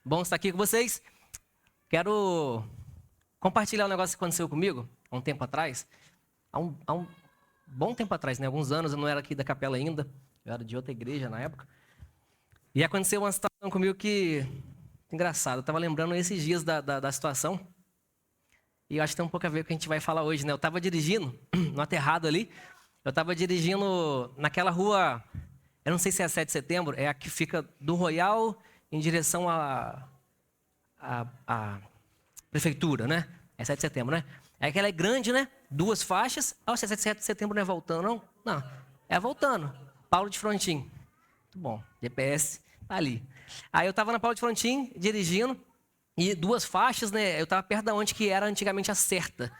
Bom estar aqui com vocês. Quero compartilhar um negócio que aconteceu comigo há um tempo atrás. Há um bom tempo atrás, né? Alguns anos, eu não era aqui da capela ainda. Eu era de outra igreja na época. E aconteceu uma situação comigo que... engraçado. Eu estava lembrando esses dias da situação. E eu acho que tem um pouco a ver com o que a gente vai falar hoje, né? Eu estava dirigindo, no aterrado ali. Eu estava dirigindo naquela rua... Eu não sei se é a 7 de setembro. É a que fica do Royal em direção à prefeitura, né? É 7 de setembro, né? É que ela é grande, né? 2 faixas. Ah, se é 7 de setembro não é voltando, não? Não, é voltando. Paulo de Frontin. Muito bom, GPS tá ali. Aí eu estava na Paulo de Frontin, dirigindo, e 2 faixas, né? Eu estava perto da onde que era antigamente a Certa.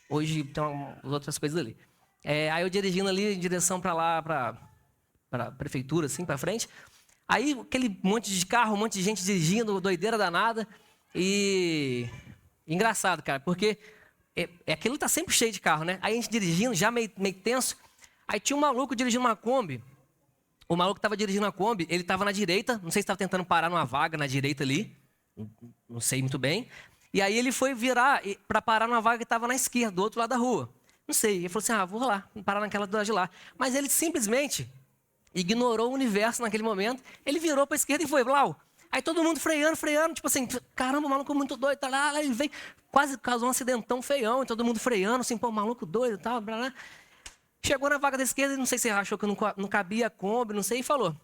Hoje tem outras coisas ali. Aí eu dirigindo ali em direção para lá, para a prefeitura, assim, para frente. Aí aquele monte de carro, um monte de gente dirigindo, doideira danada. E engraçado, cara, porque aquilo tá sempre cheio de carro, né? Aí a gente dirigindo, já meio tenso. Aí tinha um maluco dirigindo uma Kombi. O maluco que tava dirigindo a Kombi, ele tava na direita. Não sei se estava tentando parar numa vaga na direita ali. Não sei muito bem. E aí ele foi virar para parar numa vaga que estava na esquerda, do outro lado da rua. Não sei. Ele falou assim, vou lá, parar naquela do lado de lá. Mas ele simplesmente ignorou o universo naquele momento. Ele virou para a esquerda e foi, blau. Aí todo mundo freando, tipo assim, caramba, o maluco é muito doido, tá lá, ele vem, quase causou um acidentão feião, e todo mundo freando, assim, pô, maluco doido e tal, blá, blá. Chegou na vaga da esquerda, não sei se achou que não cabia a Kombi, não sei, e falou,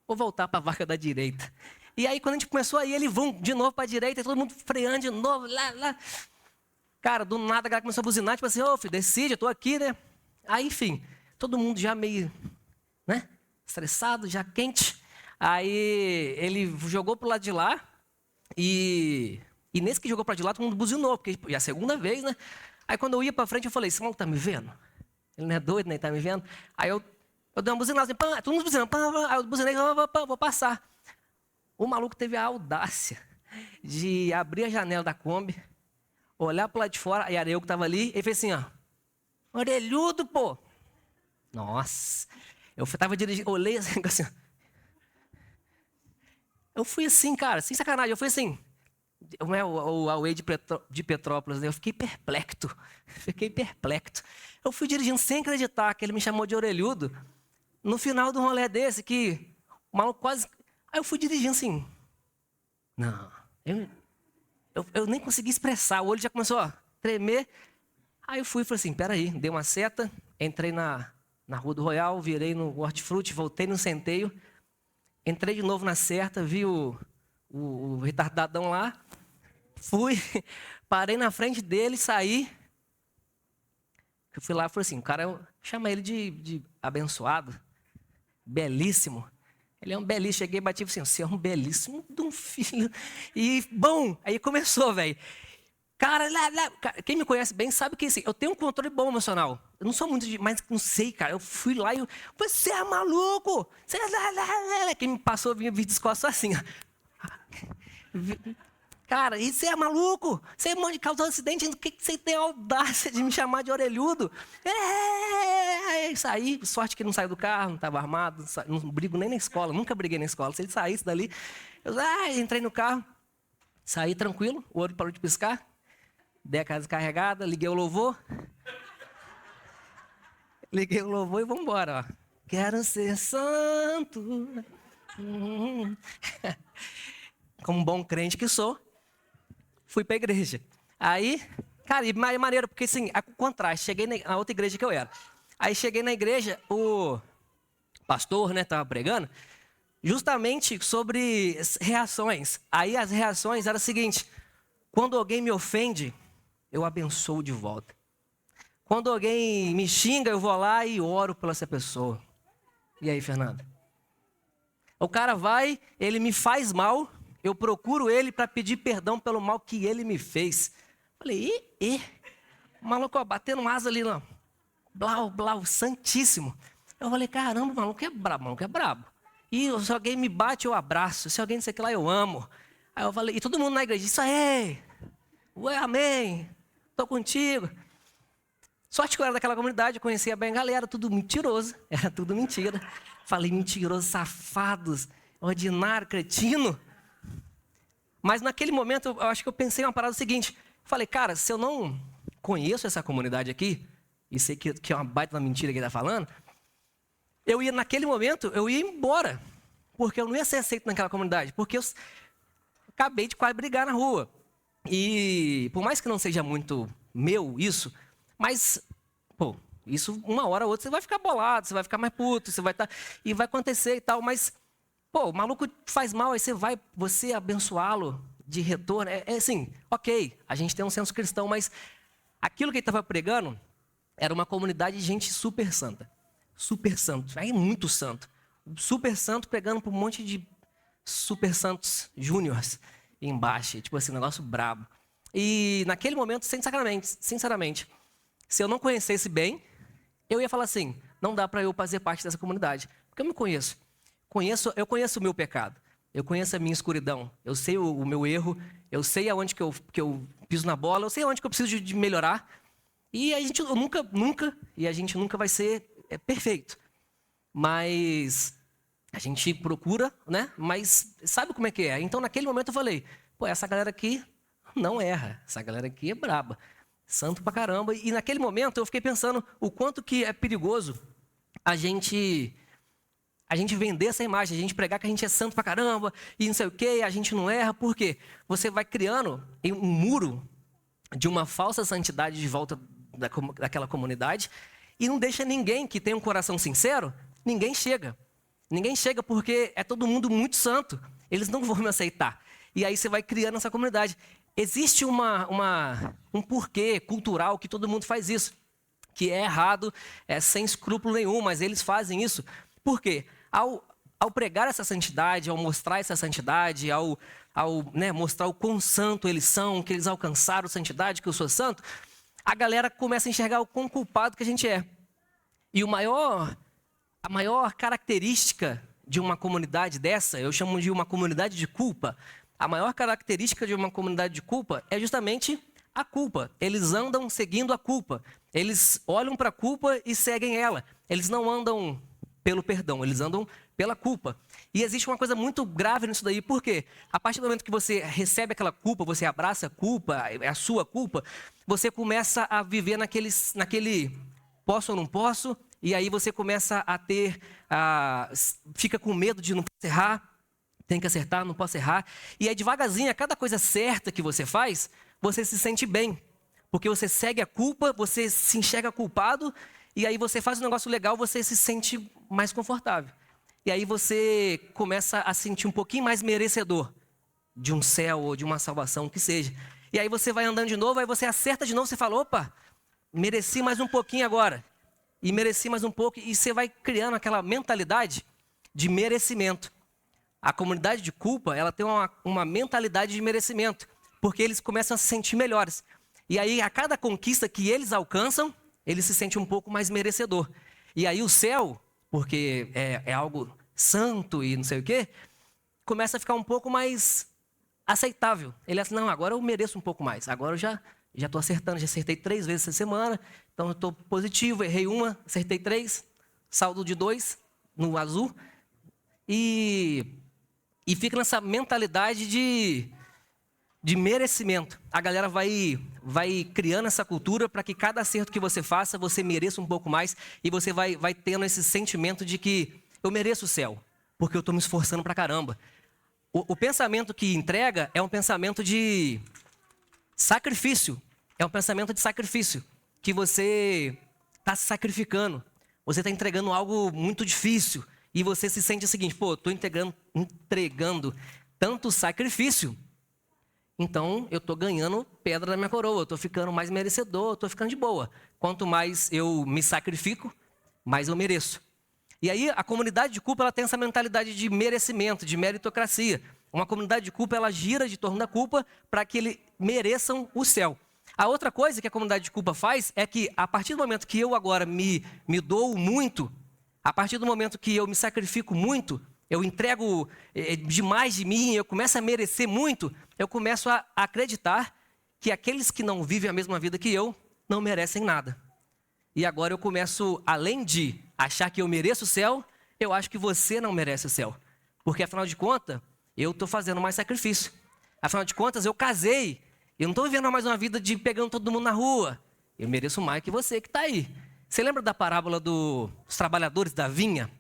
vou voltar para a vaga da direita. E aí, quando a gente começou aí, ele de novo para a direita, e todo mundo freando de novo, lá. Cara, do nada, a galera começou a buzinar, tipo assim, filho, decide, eu tô aqui, né? Aí, enfim, todo mundo já meio, né? Estressado, já quente. Aí ele jogou pro lado de lá e nesse que jogou para de lá, todo mundo buzinou, porque é a segunda vez, né? Aí quando eu ia para frente, eu falei, esse maluco tá me vendo? Ele não é doido, né? Ele tá me vendo? Aí eu dei uma buzinada, assim, todo mundo buzinando, aí eu buzinei, vou passar. O maluco teve a audácia de abrir a janela da Kombi, olhar pro lado de fora, e era eu que tava ali, e fez assim, ó, orelhudo, pô. Nossa, eu tava dirigindo, olhei assim, eu fui assim, cara, sem sacanagem, eu fui assim, o Huawei de Petrópolis, né? Eu fiquei perplexo. Eu fui dirigindo sem acreditar que ele me chamou de orelhudo, no final de um rolê desse, que o maluco quase... Aí eu fui dirigindo assim, não, eu nem consegui expressar, o olho já começou a tremer. Aí eu falei assim, peraí, dei uma seta, entrei na Rua do Royal, virei no Hortifruti, voltei no Centeio, entrei de novo na Certa, vi o retardadão lá, fui, parei na frente dele, saí. Eu fui lá e falei assim, o cara, chama ele de abençoado, belíssimo. Ele é um belíssimo, cheguei e bati assim, você é um belíssimo de um filho. E, bom, aí começou, velho. Cara, quem me conhece bem sabe que assim, eu tenho um controle bom emocional. Eu não sou muito mas não sei, cara. Eu fui lá e você é maluco? Quem me passou vinha vir descosta assim, ó. Cara, e você é maluco? Você causou um acidente, por que você tem a audácia de me chamar de orelhudo? Aí saí, sorte que não saiu do carro, não estava armado, não brigo nem na escola, nunca briguei na escola. Se ele saísse dali, eu entrei no carro, saí tranquilo, o olho parou de piscar, dei a casa carregada, liguei o louvor e vamos embora, ó. Quero ser santo. Como um bom crente que sou, fui para a igreja. Aí, cara, e maneiro, porque assim, o contraste, cheguei na outra igreja que eu era. Aí cheguei na igreja, o pastor, né, estava pregando, justamente sobre reações. Aí as reações eram o seguinte, quando alguém me ofende, eu abençoo de volta. Quando alguém me xinga, eu vou lá e oro pela essa pessoa. E aí, Fernando? O cara vai, ele me faz mal, eu procuro ele para pedir perdão pelo mal que ele me fez. Falei, o maluco, ó, batendo asa ali, não. Blau, santíssimo. Eu falei, caramba, o maluco é brabo. E se alguém me bate, eu abraço. Se alguém disser que lá, eu amo. Aí eu falei, e todo mundo na igreja, isso aí, ué, amém, tô contigo. Sorte que eu era daquela comunidade, eu conhecia bem a galera, tudo mentiroso, era tudo mentira. Falei, mentiroso, safados, ordinário, cretino. Mas naquele momento, eu acho que eu pensei uma parada seguinte. Falei, cara, se eu não conheço essa comunidade aqui, e sei que é uma baita uma mentira que ele está falando, naquele momento, eu ia embora. Porque eu não ia ser aceito naquela comunidade. Porque eu acabei de quase brigar na rua. E por mais que não seja muito meu isso, mas, pô, isso uma hora ou outra você vai ficar bolado, você vai ficar mais puto, você vai estar... E vai acontecer e tal, mas, pô, o maluco faz mal, aí você abençoá-lo de retorno. É assim, ok, a gente tem um senso cristão, mas aquilo que ele estava pregando era uma comunidade de gente super santa. Super santo, aí muito santo. Super santo pregando para um monte de super santos júniors embaixo, tipo assim, um negócio brabo. E naquele momento, sinceramente, se eu não conhecesse bem, eu ia falar assim, não dá para eu fazer parte dessa comunidade, porque eu me conheço. Eu conheço o meu pecado, eu conheço a minha escuridão, eu sei o meu erro, eu sei aonde que eu piso na bola, eu sei aonde que eu preciso de melhorar. E a gente nunca vai ser perfeito. Mas a gente procura, né? Mas sabe como é que é? Então, naquele momento eu falei, pô, essa galera aqui não erra. Essa galera aqui é braba. Santo pra caramba. E naquele momento eu fiquei pensando o quanto que é perigoso a gente vender essa imagem, a gente pregar que a gente é santo pra caramba e não sei o quê, a gente não erra. Por quê? Você vai criando um muro de uma falsa santidade de volta daquela comunidade e não deixa ninguém que tem um coração sincero, ninguém chega. Ninguém chega porque é todo mundo muito santo. Eles não vão me aceitar. E aí você vai criando essa comunidade. Existe um porquê cultural que todo mundo faz isso. Que é errado, é sem escrúpulo nenhum, mas eles fazem isso. Por quê? Ao pregar essa santidade, ao mostrar essa santidade, ao mostrar o quão santo eles são, que eles alcançaram santidade, que eu sou santo, a galera começa a enxergar o quão culpado que a gente é. E a maior característica de uma comunidade dessa, eu chamo de uma comunidade de culpa, a maior característica de uma comunidade de culpa é justamente a culpa. Eles andam seguindo a culpa. Eles olham para a culpa e seguem ela. Eles não andam pelo perdão, eles andam pela culpa. E existe uma coisa muito grave nisso daí, por quê? A partir do momento que você recebe aquela culpa, você abraça a culpa, é a sua culpa, você começa a viver naquele posso ou não posso, e aí você começa a fica com medo de não errar, tem que acertar, não posso errar. E aí devagarzinho, a cada coisa certa que você faz, você se sente bem. Porque você segue a culpa, você se enxerga culpado, e aí você faz um negócio legal, você se sente mais confortável. E aí você começa a sentir um pouquinho mais merecedor de um céu ou de uma salvação, o que seja. E aí você vai andando de novo, aí você acerta de novo, você fala, opa, mereci mais um pouquinho agora. E mereci mais um pouco, e você vai criando aquela mentalidade de merecimento. A comunidade de culpa, ela tem uma mentalidade de merecimento, porque eles começam a se sentir melhores. E aí, a cada conquista que eles alcançam, eles se sentem um pouco mais merecedor. E aí o céu, porque é algo santo e não sei o quê, começa a ficar um pouco mais aceitável. Ele diz, não, agora eu mereço um pouco mais. Agora eu já estou acertando, já acertei 3 vezes essa semana, então eu estou positivo, errei uma, acertei 3, saldo de 2 no azul. E fica nessa mentalidade de merecimento. A galera vai criando essa cultura para que cada acerto que você faça, você mereça um pouco mais. E você vai tendo esse sentimento de que eu mereço o céu, porque eu estou me esforçando pra caramba. O pensamento que entrega é um pensamento de sacrifício. É um pensamento de sacrifício. Que você está se sacrificando. Você está entregando algo muito difícil. E você se sente o seguinte, pô, estou entregando tanto sacrifício, então eu estou ganhando pedra na minha coroa, eu estou ficando mais merecedor, eu estou ficando de boa. Quanto mais eu me sacrifico, mais eu mereço. E aí a comunidade de culpa ela tem essa mentalidade de merecimento, de meritocracia. Uma comunidade de culpa ela gira de torno da culpa para que eles mereçam o céu. A outra coisa que a comunidade de culpa faz é que a partir do momento que eu agora me dou muito, a partir do momento que eu me sacrifico muito, eu entrego demais de mim, eu começo a merecer muito, eu começo a acreditar que aqueles que não vivem a mesma vida que eu, não merecem nada. E agora eu começo, além de achar que eu mereço o céu, eu acho que você não merece o céu. Porque afinal de contas, eu estou fazendo mais sacrifício. Afinal de contas, eu casei. Eu não estou vivendo mais uma vida de pegando todo mundo na rua. Eu mereço mais que você que está aí. Você lembra da parábola dos trabalhadores da vinha?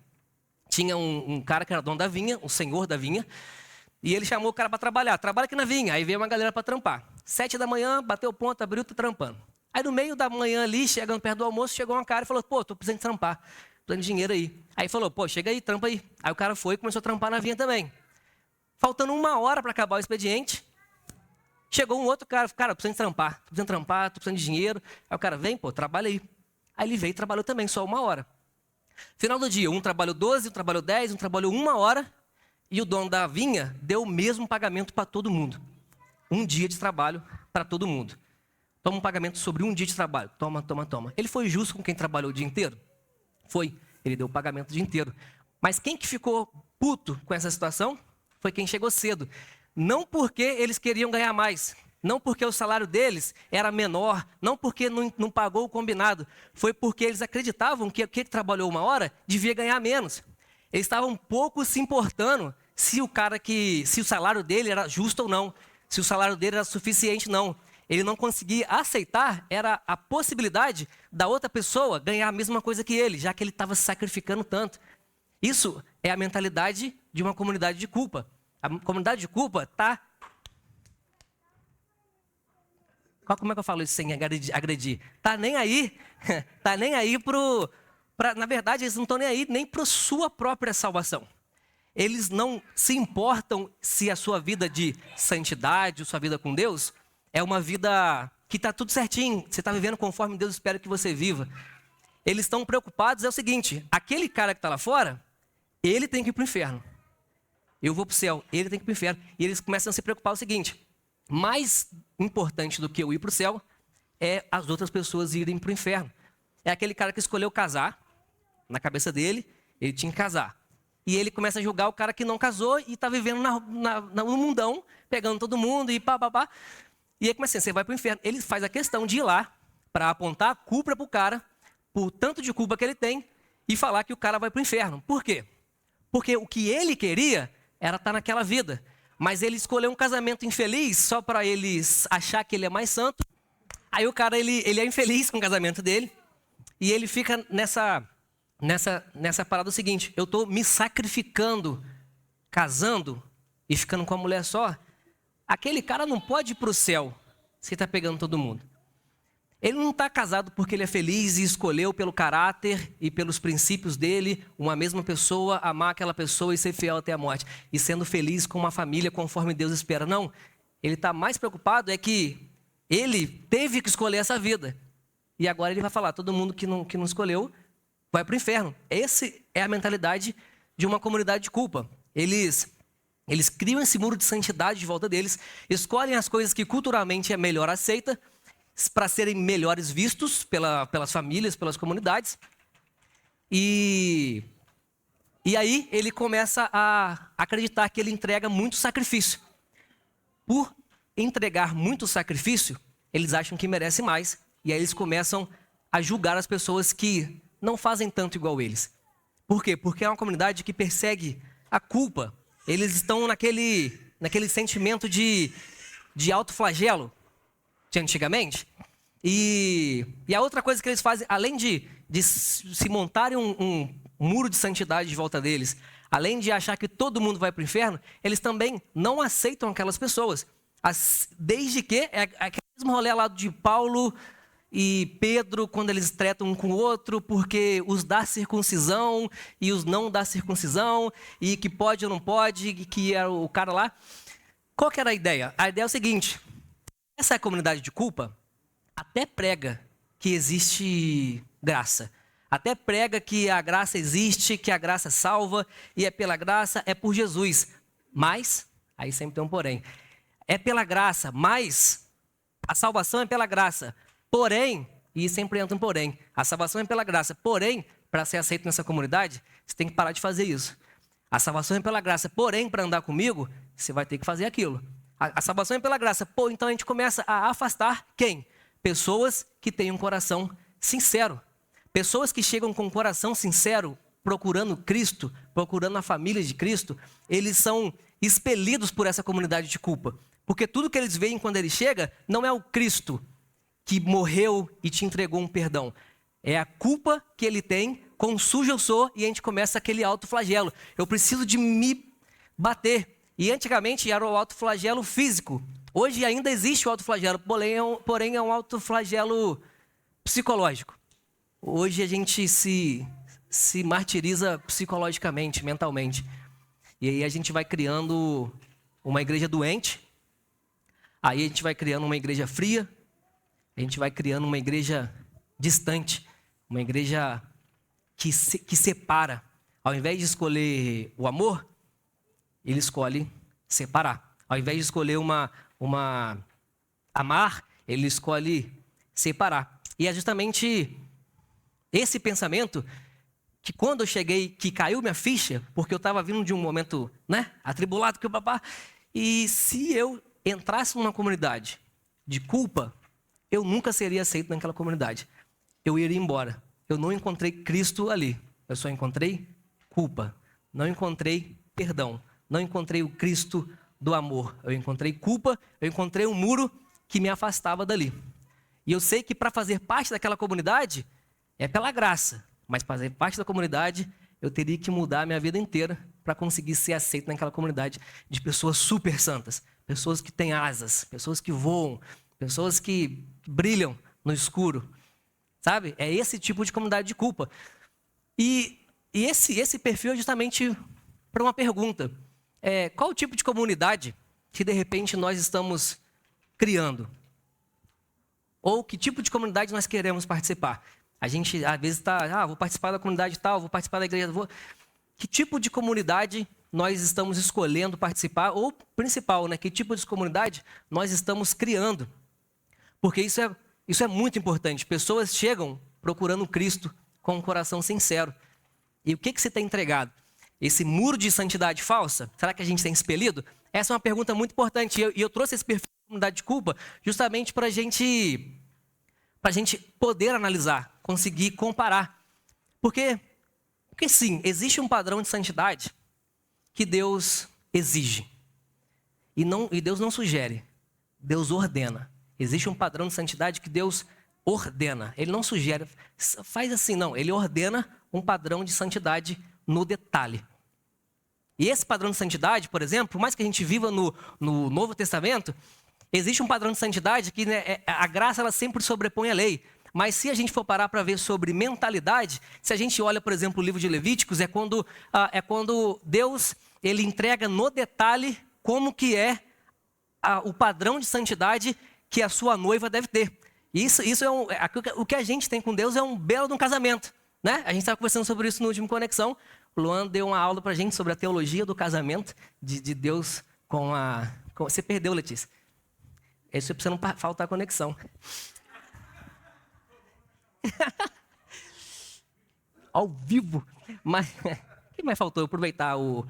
Tinha um cara que era dono da vinha, um senhor da vinha, e ele chamou o cara para trabalhar. Trabalha aqui na vinha. Aí veio uma galera para trampar. 7 da manhã, bateu o ponto, abriu, tá trampando. Aí no meio da manhã ali, chegando perto do almoço, chegou um cara e falou, pô, tô precisando de trampar. Precisando de dinheiro aí. Aí falou, pô, chega aí, trampa aí. Aí o cara foi e começou a trampar na vinha também. Faltando 1 hora para acabar o expediente, chegou um outro cara, tô precisando de trampar, tô precisando de dinheiro. Aí o cara, vem, pô, trabalha aí. Aí ele veio e trabalhou também, só 1 hora. Final do dia, um trabalhou 12, um trabalhou 10, um trabalhou 1 hora, e o dono da vinha deu o mesmo pagamento para todo mundo. 1 dia de trabalho para todo mundo. Toma um pagamento sobre 1 dia de trabalho. Toma. Ele foi justo com quem trabalhou o dia inteiro? Foi. Ele deu o pagamento o dia inteiro. Mas quem que ficou puto com essa situação? Foi quem chegou cedo. Não porque eles queriam ganhar mais. Não porque o salário deles era menor. Não porque não pagou o combinado. Foi porque eles acreditavam que quem trabalhou 1 hora devia ganhar menos. Eles estavam pouco se importando se o salário dele era justo ou não. Se o salário dele era suficiente, não. Ele não conseguia aceitar, era a possibilidade da outra pessoa ganhar a mesma coisa que ele, já que ele estava se sacrificando tanto. Isso é a mentalidade de uma comunidade de culpa. A comunidade de culpa está... Como é que eu falo isso sem agredir? Está nem aí, na verdade, eles não estão nem aí nem para a sua própria salvação. Eles não se importam se a sua vida de santidade, a sua vida com Deus, é uma vida que está tudo certinho. Você está vivendo conforme Deus espera que você viva. Eles estão preocupados, é o seguinte, aquele cara que está lá fora, ele tem que ir para o inferno. Eu vou para o céu, ele tem que ir para o inferno. E eles começam a se preocupar o seguinte, mais importante do que eu ir para o céu, é as outras pessoas irem para o inferno. É aquele cara que escolheu casar, na cabeça dele, ele tinha que casar. E ele começa a julgar o cara que não casou e está vivendo no mundão, pegando todo mundo e pá. E aí começa assim, você vai para o inferno. Ele faz a questão de ir lá para apontar a culpa para o cara, por tanto de culpa que ele tem, e falar que o cara vai para o inferno. Por quê? Porque o que ele queria era estar naquela vida. Mas ele escolheu um casamento infeliz só para ele achar que ele é mais santo. Aí o cara, ele é infeliz com o casamento dele. E ele fica nessa parada seguinte, eu estou me sacrificando, casando e ficando com a mulher só. Aquele cara não pode ir para o céu se está pegando todo mundo. Ele não está casado porque ele é feliz e escolheu pelo caráter e pelos princípios dele, uma mesma pessoa, amar aquela pessoa e ser fiel até a morte. E sendo feliz com uma família conforme Deus espera. Não, ele está mais preocupado é que ele teve que escolher essa vida. E agora ele vai falar, todo mundo que não escolheu vai para o inferno. Essa é a mentalidade de uma comunidade de culpa. Eles criam esse muro de santidade de volta deles, escolhem as coisas que culturalmente é melhor aceita, para serem melhores vistos pelas famílias, pelas comunidades. E aí ele começa a acreditar que ele entrega muito sacrifício. Por entregar muito sacrifício, eles acham que merece mais. E aí eles começam a julgar as pessoas que não fazem tanto igual eles. Por quê? Porque é uma comunidade que persegue a culpa. Eles estão naquele sentimento de autoflagelo de antigamente. E a outra coisa que eles fazem, além de se montarem um muro de santidade de volta deles, além de achar que todo mundo vai para o inferno, eles também não aceitam aquelas pessoas. Desde que, é aquele mesmo rolê lá de Paulo e Pedro, quando eles tretam um com o outro, porque os da circuncisão e os não da circuncisão, e que pode ou não pode, e que era o cara lá. Qual que era a ideia? A ideia é o seguinte, essa comunidade de culpa até prega que existe graça. Até prega que a graça existe, que a graça salva, e é pela graça, é por Jesus. Mas, aí sempre tem um porém, é pela graça, mas a salvação é pela graça. Porém, e sempre entra um porém, a salvação é pela graça. Porém, para ser aceito nessa comunidade, você tem que parar de fazer isso. A salvação é pela graça, porém, para andar comigo, você vai ter que fazer aquilo. A salvação é pela graça. Pô, então a gente começa a afastar quem? Pessoas que têm um coração sincero. Pessoas que chegam com um coração sincero, procurando Cristo, procurando a família de Cristo, eles são expelidos por essa comunidade de culpa. Porque tudo que eles veem quando ele chega não é o Cristo que morreu e te entregou um perdão. É a culpa que ele tem, quão sujo eu sou, e a gente começa aquele autoflagelo. Eu preciso de me bater. E antigamente era o autoflagelo físico. Hoje ainda existe o autoflagelo, porém é um autoflagelo psicológico. Hoje a gente se martiriza psicologicamente, mentalmente. E aí a gente vai criando uma igreja doente, aí a gente vai criando uma igreja fria, a gente vai criando uma igreja distante, uma igreja que separa. Ao invés de escolher o amor, ele escolhe separar. Ao invés de escolher amar, ele escolhe separar. E é justamente esse pensamento que quando eu cheguei, que caiu minha ficha, porque eu estava vindo de um momento, atribulado, que o papá. E se eu entrasse numa comunidade de culpa, eu nunca seria aceito naquela comunidade. Eu iria embora. Eu não encontrei Cristo ali. Eu só encontrei culpa. Não encontrei perdão. Não encontrei o Cristo do amor. Eu encontrei culpa, eu encontrei um muro que me afastava dali. E eu sei que para fazer parte daquela comunidade, é pela graça. Mas para fazer parte da comunidade, eu teria que mudar a minha vida inteira para conseguir ser aceito naquela comunidade de pessoas super santas. Pessoas que têm asas, pessoas que voam, pessoas que brilham no escuro. Sabe? É esse tipo de comunidade de culpa. E esse perfil é justamente para uma pergunta. Qual o tipo de comunidade que de repente nós estamos criando? Ou que tipo de comunidade nós queremos participar? A gente às vezes está, vou participar da comunidade tal, vou participar da igreja. Que tipo de comunidade nós estamos escolhendo participar? Ou principal, que tipo de comunidade nós estamos criando? Porque isso é muito importante. Pessoas chegam procurando Cristo com um coração sincero. E o que você tem entregado? Esse muro de santidade falsa? Será que a gente tem expelido? Essa é uma pergunta muito importante. E eu trouxe esse perfil de comunidade de culpa justamente para a gente poder analisar, conseguir comparar. Porque sim, existe um padrão de santidade que Deus exige. E Deus não sugere, Deus ordena. Existe um padrão de santidade que Deus ordena. Ele não sugere, faz assim, não. Ele ordena um padrão de santidade no detalhe. E esse padrão de santidade, por exemplo, por mais que a gente viva no Novo Testamento, existe um padrão de santidade que a graça ela sempre sobrepõe a lei. Mas se a gente for parar para ver sobre mentalidade, se a gente olha, por exemplo, o livro de Levíticos, é quando Deus ele entrega no detalhe como que é o padrão de santidade que a sua noiva deve ter. Isso o que a gente tem com Deus é um belo de um casamento. A gente estava conversando sobre isso no último Conexão. O Luan deu uma aula para a gente sobre a teologia do casamento de Deus com a... Você perdeu, Letícia. Isso é para você não faltar a conexão. Ao vivo. Mas o que mais faltou? Eu aproveitar o...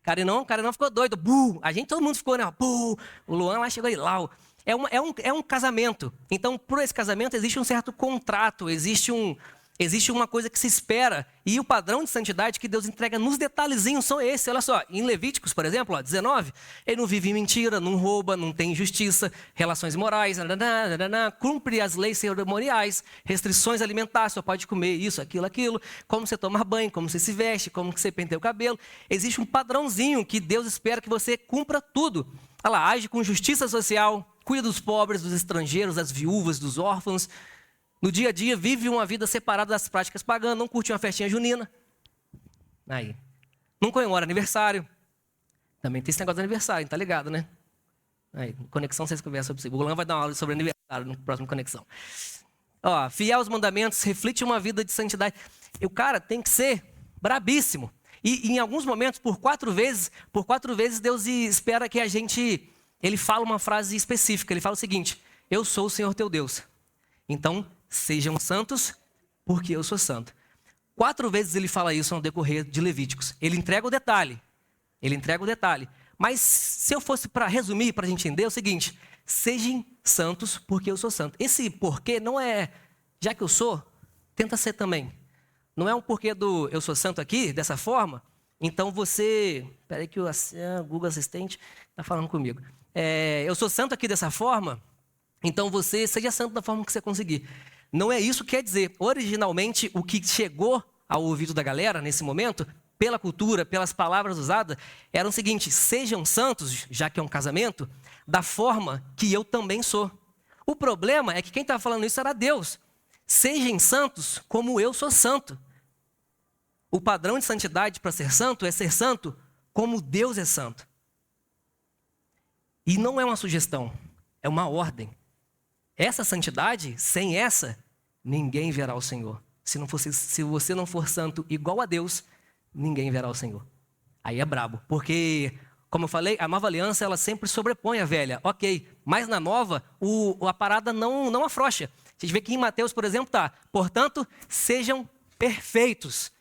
Carinão ficou doido. Todo mundo ficou, né? O Luan lá chegou aí, lá. É um casamento. Então, por esse casamento, existe um certo contrato, existe uma coisa que se espera. E o padrão de santidade que Deus entrega nos detalhezinhos são esses. Olha só, em Levíticos, por exemplo, 19, ele não vive em mentira, não rouba, não tem injustiça, relações imorais, cumpre as leis cerimoniais, restrições alimentares, só pode comer isso, aquilo, como você tomar banho, como você se veste, como você penteia o cabelo. Existe um padrãozinho que Deus espera que você cumpra tudo. Olha lá, age com justiça social, cuida dos pobres, dos estrangeiros, das viúvas, dos órfãos. No dia a dia, vive uma vida separada das práticas pagãs, não curte uma festinha junina. Aí. Não comemora aniversário. Também tem esse negócio de aniversário, tá ligado, né? Aí, Conexão, vocês conversam sobre isso. O Golan vai dar uma aula sobre aniversário no próximo Conexão. Fiel aos mandamentos, reflete uma vida de santidade. E o cara tem que ser brabíssimo. E em alguns momentos, por quatro vezes, Deus espera que a gente... Ele fala uma frase específica. Ele fala o seguinte: eu sou o Senhor teu Deus. Então, sejam santos, porque eu sou santo. 4 vezes ele fala isso no decorrer de Levíticos. Ele entrega o detalhe. Mas se eu fosse para resumir, para a gente entender, é o seguinte: sejam santos, porque eu sou santo. Esse porquê não é, já que eu sou, tenta ser também. Não é um porquê do eu sou santo aqui, dessa forma, então você... Espera aí que o Google Assistente está falando comigo. Eu sou santo aqui dessa forma, então você seja santo da forma que você conseguir. Não é isso que quer dizer. Originalmente, o que chegou ao ouvido da galera nesse momento, pela cultura, pelas palavras usadas, era o seguinte: sejam santos, já que é um casamento, da forma que eu também sou. O problema é que quem estava falando isso era Deus. Sejam santos como eu sou santo. O padrão de santidade para ser santo é ser santo como Deus é santo. E não é uma sugestão, é uma ordem. Essa santidade, sem essa, ninguém verá o Senhor. Se você não for santo igual a Deus, ninguém verá o Senhor. Aí é brabo, porque, como eu falei, a nova aliança ela sempre sobrepõe a velha. Ok, mas na nova, a parada não afrouxa. A gente vê que em Mateus, por exemplo, está: portanto, sejam perfeitos,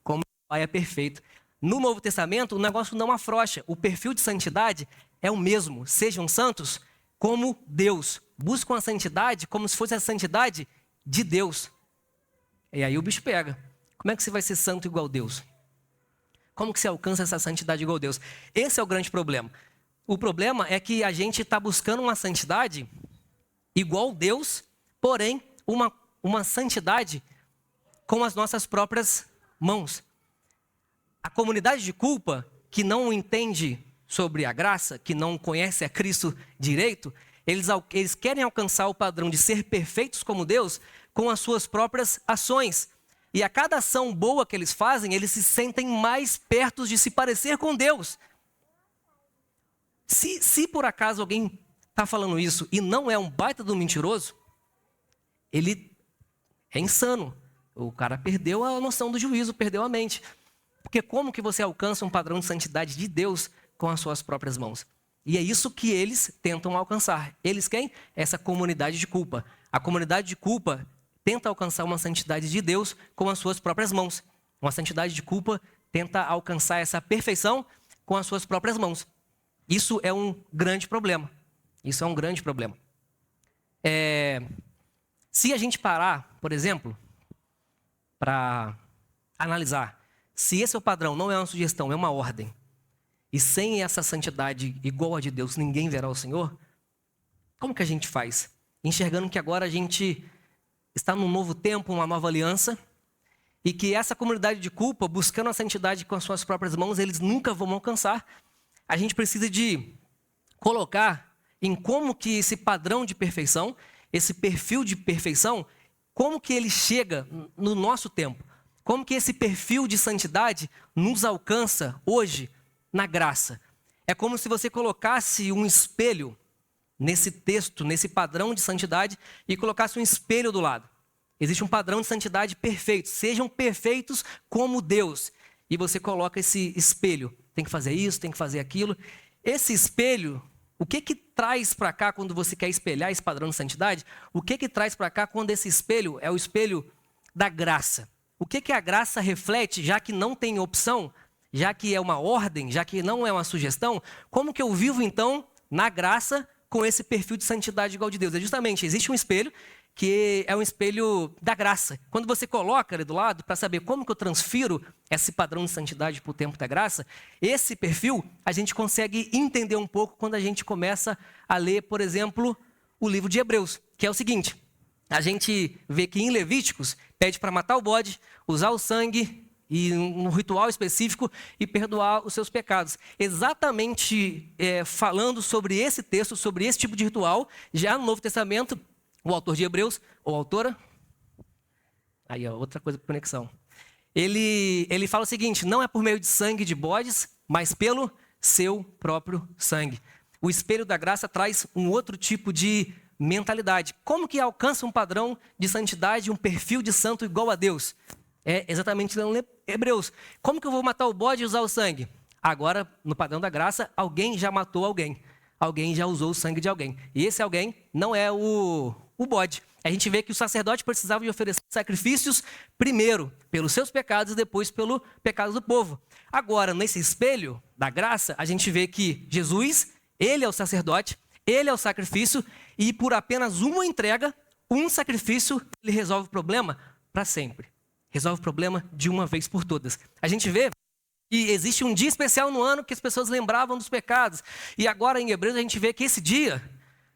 como o Pai é perfeito. No Novo Testamento, o negócio não afrouxa. O perfil de santidade é o mesmo. Sejam santos como Deus. Buscam a santidade como se fosse a santidade de Deus. E aí o bicho pega. Como é que você vai ser santo igual a Deus? Como que você alcança essa santidade igual a Deus? Esse é o grande problema. O problema é que a gente está buscando uma santidade igual a Deus, porém uma santidade com as nossas próprias mãos. A comunidade de culpa, que não entende sobre a graça, que não conhece a Cristo direito, eles querem alcançar o padrão de ser perfeitos como Deus com as suas próprias ações. E a cada ação boa que eles fazem, eles se sentem mais perto de se parecer com Deus. Se por acaso alguém está falando isso e não é um baita do mentiroso, ele é insano. O cara perdeu a noção do juízo, perdeu a mente. Porque como que você alcança um padrão de santidade de Deus com as suas próprias mãos? E é isso que eles tentam alcançar. Eles quem? Essa comunidade de culpa. A comunidade de culpa tenta alcançar uma santidade de Deus com as suas próprias mãos. Uma santidade de culpa tenta alcançar essa perfeição com as suas próprias mãos. Isso é um grande problema. Isso é um grande problema. Se a gente parar, por exemplo, para analisar, se esse é o padrão, não é uma sugestão, é uma ordem, e sem essa santidade igual a de Deus, ninguém verá o Senhor, como que a gente faz? Enxergando que agora a gente está num novo tempo, uma nova aliança, e que essa comunidade de culpa, buscando a santidade com as suas próprias mãos, eles nunca vão alcançar. A gente precisa de colocar em como que esse padrão de perfeição, esse perfil de perfeição, como que ele chega no nosso tempo. Como que esse perfil de santidade nos alcança hoje na graça. É como se você colocasse um espelho nesse texto, nesse padrão de santidade, e colocasse um espelho do lado. Existe um padrão de santidade perfeito. Sejam perfeitos como Deus. E você coloca esse espelho. Tem que fazer isso, tem que fazer aquilo. Esse espelho, o que traz para cá quando você quer espelhar esse padrão de santidade? O que traz para cá quando esse espelho é o espelho da graça? O que a graça reflete, já que não tem opção, já que é uma ordem, já que não é uma sugestão? Como que eu vivo então na graça com esse perfil de santidade igual de Deus? É justamente, existe um espelho que é um espelho da graça. Quando você coloca ali do lado, para saber como que eu transfiro esse padrão de santidade para o tempo da graça, esse perfil a gente consegue entender um pouco quando a gente começa a ler, por exemplo, o livro de Hebreus, que é o seguinte: a gente vê que em Levíticos pede para matar o bode, usar o sangue e um ritual específico e perdoar os seus pecados. Exatamente falando sobre esse texto, sobre esse tipo de ritual, já no Novo Testamento, o autor de Hebreus, ou autora, aí ó, outra coisa para conexão, ele fala o seguinte: não é por meio de sangue de bodes, mas pelo seu próprio sangue. O espelho da graça traz um outro tipo de mentalidade. Como que alcança um padrão de santidade, um perfil de santo igual a Deus? É exatamente lendo Hebreus. Como que eu vou matar o bode e usar o sangue? Agora, no padrão da graça, alguém já matou alguém. Alguém já usou o sangue de alguém. E esse alguém não é o bode. A gente vê que o sacerdote precisava de oferecer sacrifícios primeiro pelos seus pecados e depois pelo pecado do povo. Agora, nesse espelho da graça, a gente vê que Jesus, ele é o sacerdote, ele é o sacrifício, e por apenas uma entrega, um sacrifício, ele resolve o problema para sempre. Resolve o problema de uma vez por todas. A gente vê E existe um dia especial no ano que as pessoas lembravam dos pecados. E agora em Hebreus a gente vê que esse dia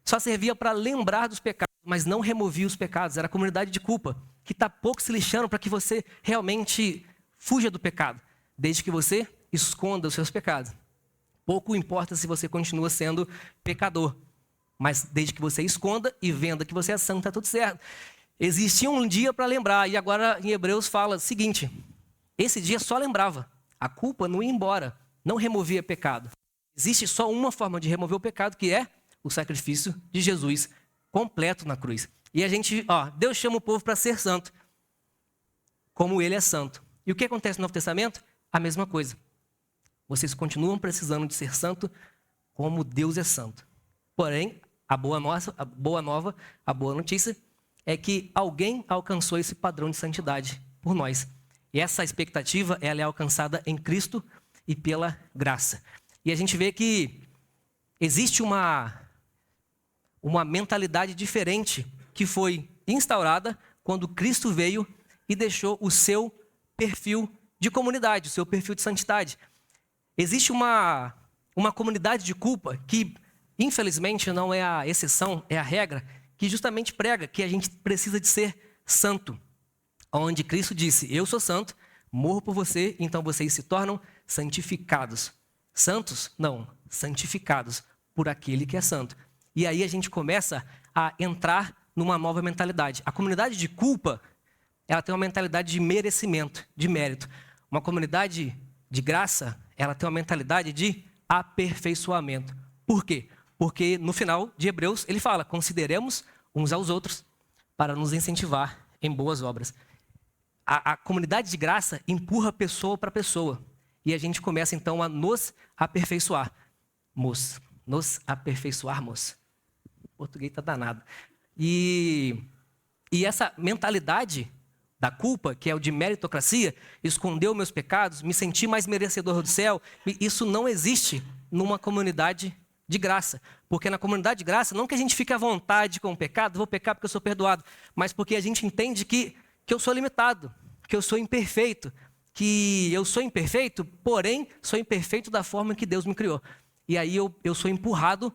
só servia para lembrar dos pecados, mas não removia os pecados. Era a comunidade de culpa, que está pouco se lixando para que você realmente fuja do pecado, desde que você esconda os seus pecados. Pouco importa se você continua sendo pecador, mas desde que você esconda e venda que você é santo, está tudo certo. Existia um dia para lembrar, e agora em Hebreus fala o seguinte: esse dia só lembrava, a culpa não ia embora, não removia pecado. Existe só uma forma de remover o pecado, que é o sacrifício de Jesus completo na cruz. E a gente, Deus chama o povo para ser santo, como ele é santo. E o que acontece no Novo Testamento? A mesma coisa. Vocês continuam precisando de ser santo como Deus é santo. Porém, a boa notícia é que alguém alcançou esse padrão de santidade por nós. E essa expectativa ela é alcançada em Cristo e pela graça. E a gente vê que existe uma mentalidade diferente que foi instaurada quando Cristo veio e deixou o seu perfil de comunidade, o seu perfil de santidade. Existe uma comunidade de culpa que, infelizmente, não é a exceção, é a regra, que justamente prega que a gente precisa de ser santo. Onde Cristo disse: eu sou santo, morro por você, então vocês se tornam santificados. Santos? Não, santificados por aquele que é santo. E aí a gente começa a entrar numa nova mentalidade. A comunidade de culpa, ela tem uma mentalidade de merecimento, de mérito. Uma comunidade de graça, ela tem uma mentalidade de aperfeiçoamento. Por quê? Porque no final de Hebreus ele fala: consideremos uns aos outros para nos incentivar em boas obras. A comunidade de graça empurra pessoa para pessoa. E a gente começa então a nos aperfeiçoar. Nos aperfeiçoarmos. O português está danado. E essa mentalidade da culpa, que é o de meritocracia, esconder os meus pecados, me sentir mais merecedor do céu, isso não existe numa comunidade de graça. Porque na comunidade de graça, não que a gente fique à vontade com o pecado, vou pecar porque eu sou perdoado, mas porque a gente entende que eu sou limitado, que eu sou imperfeito, porém sou imperfeito da forma que Deus me criou. E aí eu sou empurrado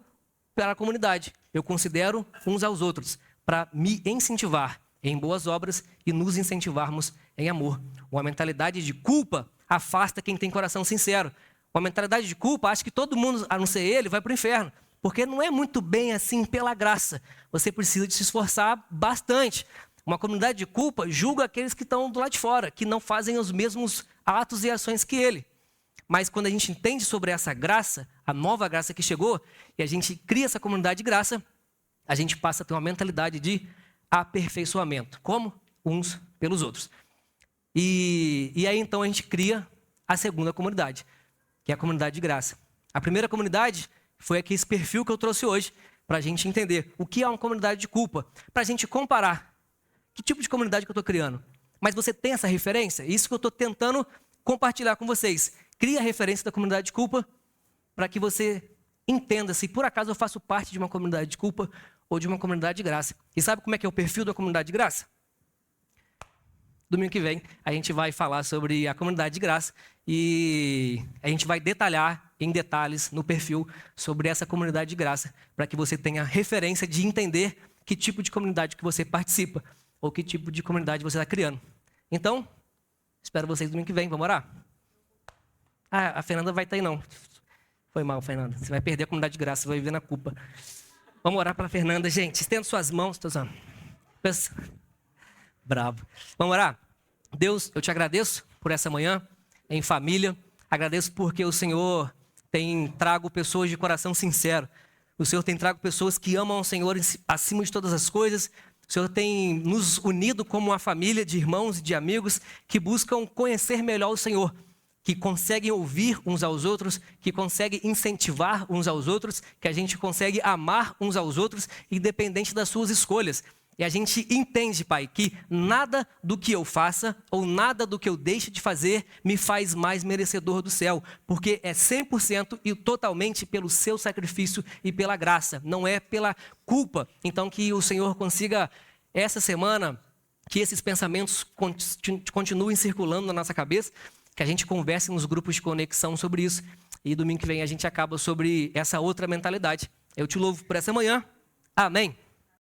pela comunidade. Eu considero uns aos outros para me incentivar em boas obras e nos incentivarmos em amor. Uma mentalidade de culpa afasta quem tem coração sincero. Uma mentalidade de culpa acha que todo mundo, a não ser ele, vai para o inferno. Porque não é muito bem assim pela graça. Você precisa de se esforçar bastante. Uma comunidade de culpa julga aqueles que estão do lado de fora, que não fazem os mesmos atos e ações que ele. Mas quando a gente entende sobre essa graça, a nova graça que chegou, e a gente cria essa comunidade de graça, a gente passa a ter uma mentalidade de aperfeiçoamento. Como? Uns pelos outros. E aí então a gente cria a segunda comunidade, que é a comunidade de graça. A primeira comunidade foi aqui esse perfil que eu trouxe hoje, para a gente entender o que é uma comunidade de culpa, para a gente comparar que tipo de comunidade que eu estou criando. Mas você tem essa referência? Isso que eu estou tentando compartilhar com vocês. Cria a referência da comunidade de culpa para que você entenda se por acaso eu faço parte de uma comunidade de culpa ou de uma comunidade de graça. E sabe como é que é o perfil da comunidade de graça? Domingo que vem a gente vai falar sobre a comunidade de graça e a gente vai detalhar em detalhes no perfil sobre essa comunidade de graça, para que você tenha referência de entender que tipo de comunidade que você participa ou que tipo de comunidade você está criando. Então, espero vocês domingo que vem. Vamos orar? Ah, a Fernanda vai estar aí não. Foi mal, Fernanda. Você vai perder a comunidade de graça, você vai viver na culpa. Vamos orar para a Fernanda, gente. Estenda suas mãos. Bravo. Vamos orar? Deus, eu te agradeço por essa manhã, em família. Agradeço porque o Senhor tem trago pessoas de coração sincero. O Senhor tem trago pessoas que amam o Senhor acima de todas as coisas. O Senhor tem nos unido como uma família de irmãos e de amigos que buscam conhecer melhor o Senhor, que conseguem ouvir uns aos outros, que conseguem incentivar uns aos outros, que a gente consegue amar uns aos outros, independente das suas escolhas. E a gente entende, Pai, que nada do que eu faça ou nada do que eu deixe de fazer me faz mais merecedor do céu, porque é 100% e totalmente pelo seu sacrifício e pela graça, não é pela culpa. Então que o Senhor consiga, essa semana, que esses pensamentos continuem circulando na nossa cabeça que a gente converse nos grupos de conexão sobre isso. E domingo que vem a gente acaba sobre essa outra mentalidade. Eu te louvo por essa manhã. Amém.